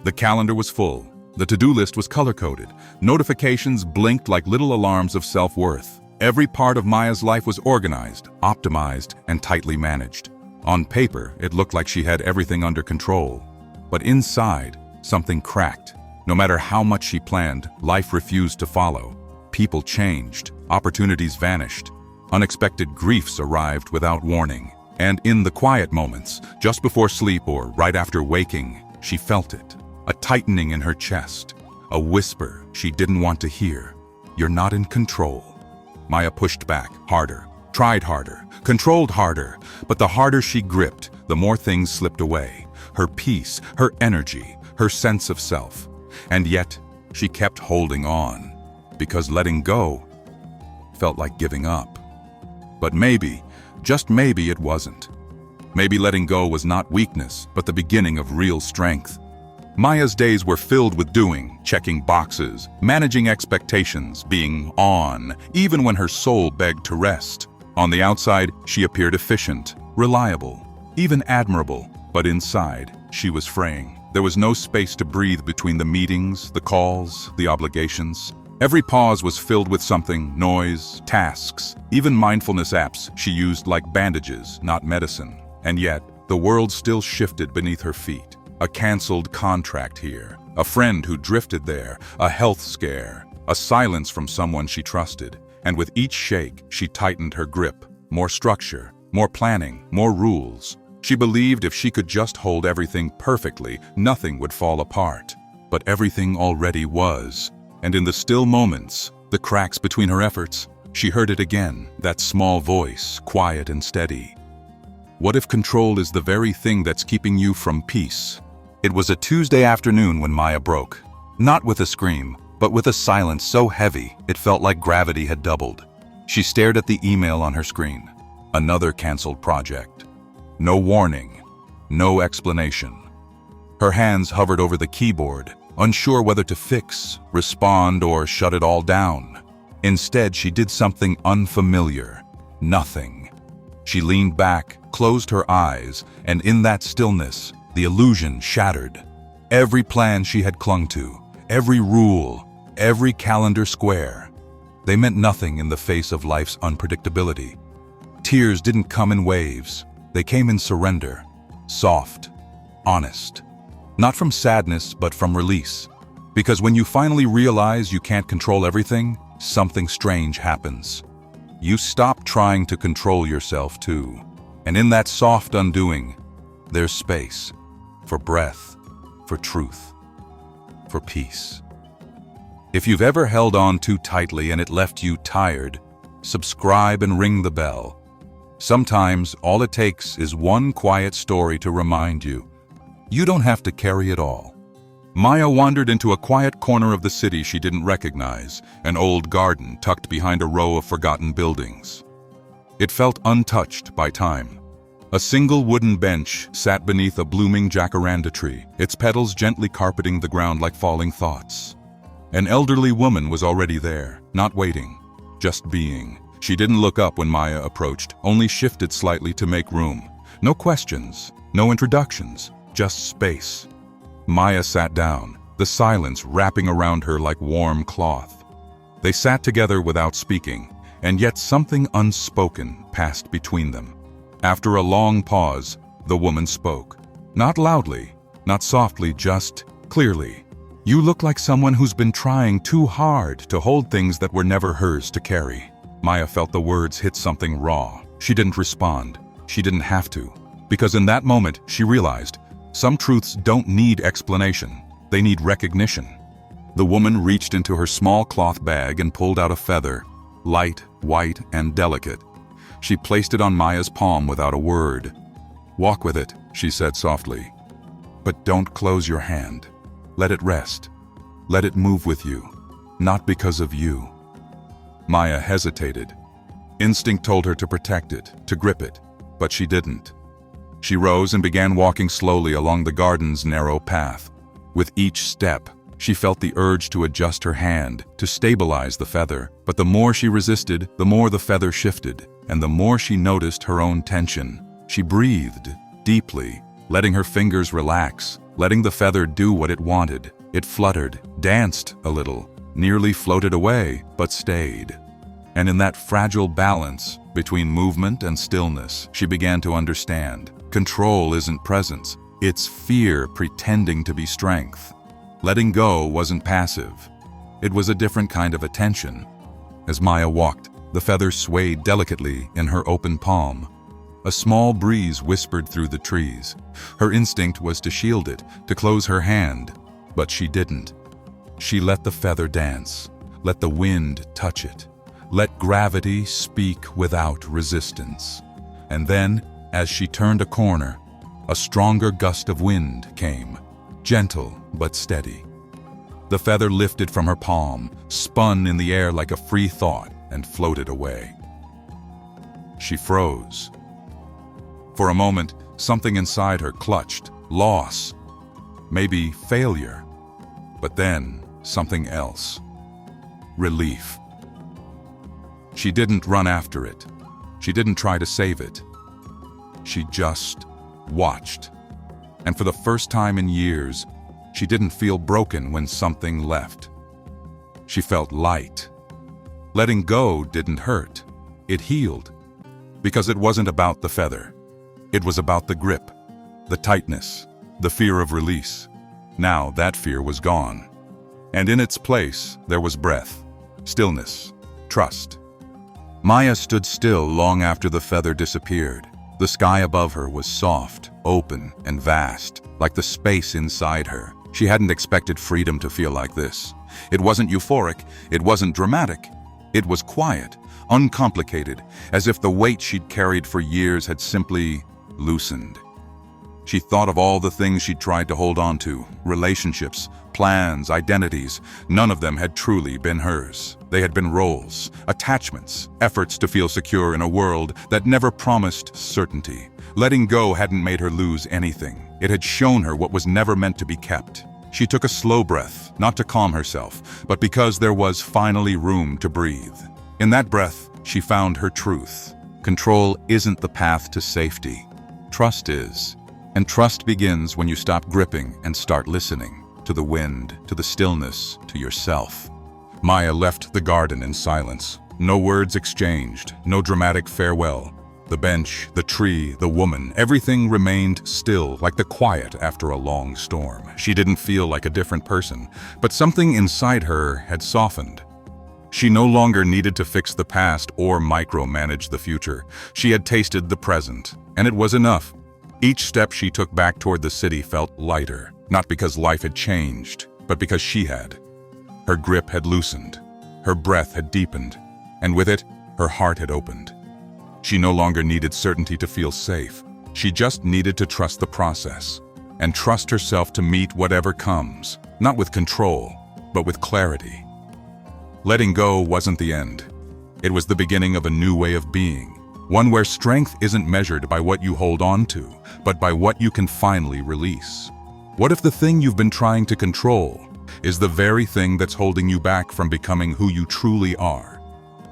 The calendar was full. The to-do list was color-coded. Notifications blinked like little alarms of self-worth. Every part of Maya's life was organized, optimized, and tightly managed. On paper, it looked like she had everything under control. But inside, something cracked. No matter how much she planned, life refused to follow. People changed, opportunities vanished. Unexpected griefs arrived without warning. And in the quiet moments, just before sleep or right after waking, she felt it. A tightening in her chest, a whisper she didn't want to hear. You're not in control. Maya pushed back, harder, tried harder, controlled harder, but the harder she gripped, the more things slipped away. Her peace, her energy, her sense of self. And yet, she kept holding on, because letting go felt like giving up. But maybe, just maybe it wasn't. Maybe letting go was not weakness, but the beginning of real strength. Maya's days were filled with doing, checking boxes, managing expectations, being on, even when her soul begged to rest. On the outside, she appeared efficient, reliable, even admirable, but inside, she was fraying. There was no space to breathe between the meetings, the calls, the obligations. Every pause was filled with something, noise, tasks, even mindfulness apps she used like bandages, not medicine. And yet, the world still shifted beneath her feet. A canceled contract here, a friend who drifted there, a health scare, a silence from someone she trusted. And with each shake, she tightened her grip. More structure, more planning, more rules. She believed if she could just hold everything perfectly, nothing would fall apart. But everything already was. And in the still moments, the cracks between her efforts, she heard it again, that small voice, quiet and steady. What if control is the very thing that's keeping you from peace? It was a Tuesday afternoon when Maya broke. Not with a scream, but with a silence so heavy it felt like gravity had doubled. She stared at the email on her screen. Another canceled project. No warning, no explanation. Her hands hovered over the keyboard, unsure whether to fix, respond, or shut it all down. Instead, she did something unfamiliar. Nothing. She leaned back, closed her eyes, and in that stillness, the illusion shattered. Every plan she had clung to, every rule, every calendar square, they meant nothing in the face of life's unpredictability. Tears didn't come in waves. They came in surrender, soft, honest. Not from sadness, but from release. Because when you finally realize you can't control everything, something strange happens. You stop trying to control yourself too. And in that soft undoing, there's space for breath, for truth, for peace. If you've ever held on too tightly and it left you tired, subscribe and ring the bell. Sometimes all it takes is one quiet story to remind you. You don't have to carry it all. Maya wandered into a quiet corner of the city she didn't recognize, an old garden tucked behind a row of forgotten buildings. It felt untouched by time. A single wooden bench sat beneath a blooming jacaranda tree, its petals gently carpeting the ground like falling thoughts. An elderly woman was already there, not waiting, just being. She didn't look up when Maya approached, only shifted slightly to make room. No questions, no introductions, just space. Maya sat down, the silence wrapping around her like warm cloth. They sat together without speaking, and yet something unspoken passed between them. After a long pause, the woman spoke. Not loudly, not softly, just clearly. You look like someone who's been trying too hard to hold things that were never hers to carry. Maya felt the words hit something raw. She didn't respond. She didn't have to. Because in that moment, she realized some truths don't need explanation. They need recognition. The woman reached into her small cloth bag and pulled out a feather, light, white, and delicate. She placed it on Maya's palm without a word. "Walk with it," she said softly. "But don't close your hand. Let it rest. Let it move with you, not because of you." Maya hesitated. Instinct told her to protect it, to grip it, but she didn't. She rose and began walking slowly along the garden's narrow path. With each step, she felt the urge to adjust her hand, to stabilize the feather. But the more she resisted, the more the feather shifted, and the more she noticed her own tension. She breathed deeply, letting her fingers relax, letting the feather do what it wanted. It fluttered, danced a little, nearly floated away, but stayed. And in that fragile balance between movement and stillness, she began to understand. Control isn't presence, it's fear pretending to be strength. Letting go wasn't passive. It was a different kind of attention. As Maya walked, the feather swayed delicately in her open palm. A small breeze whispered through the trees. Her instinct was to shield it, to close her hand, but she didn't. She let the feather dance, let the wind touch it, let gravity speak without resistance. And then, as she turned a corner, a stronger gust of wind came, gentle but steady. The feather lifted from her palm, spun in the air like a free thought, and floated away. She froze. For a moment, something inside her clutched, loss, maybe failure, but then something else. Relief. She didn't run after it. She didn't try to save it. She just watched. And for the first time in years, she didn't feel broken when something left. She felt light. Letting go didn't hurt. It healed. Because it wasn't about the feather. It was about the grip, the tightness, the fear of release. Now that fear was gone. And in its place, there was breath, stillness, trust. Maya stood still long after the feather disappeared. The sky above her was soft, open, and vast, like the space inside her. She hadn't expected freedom to feel like this. It wasn't euphoric, it wasn't dramatic. It was quiet, uncomplicated, as if the weight she'd carried for years had simply loosened. She thought of all the things she'd tried to hold on to, relationships, plans, identities. None of them had truly been hers. They had been roles, attachments, efforts to feel secure in a world that never promised certainty. Letting go hadn't made her lose anything. It had shown her what was never meant to be kept. She took a slow breath, not to calm herself, but because there was finally room to breathe. In that breath, she found her truth. Control isn't the path to safety. Trust is. And trust begins when you stop gripping and start listening to the wind, to the stillness, to yourself. Maya left the garden in silence. No words exchanged, no dramatic farewell. The bench, the tree, the woman, everything remained still, like the quiet after a long storm. She didn't feel like a different person, but something inside her had softened. She no longer needed to fix the past or micromanage the future. She had tasted the present, and it was enough. Each step she took back toward the city felt lighter, not because life had changed, but because she had. Her grip had loosened, her breath had deepened, and with it, her heart had opened. She no longer needed certainty to feel safe. She just needed to trust the process, and trust herself to meet whatever comes, not with control, but with clarity. Letting go wasn't the end. It was the beginning of a new way of being. One where strength isn't measured by what you hold on to, but by what you can finally release. What if the thing you've been trying to control is the very thing that's holding you back from becoming who you truly are?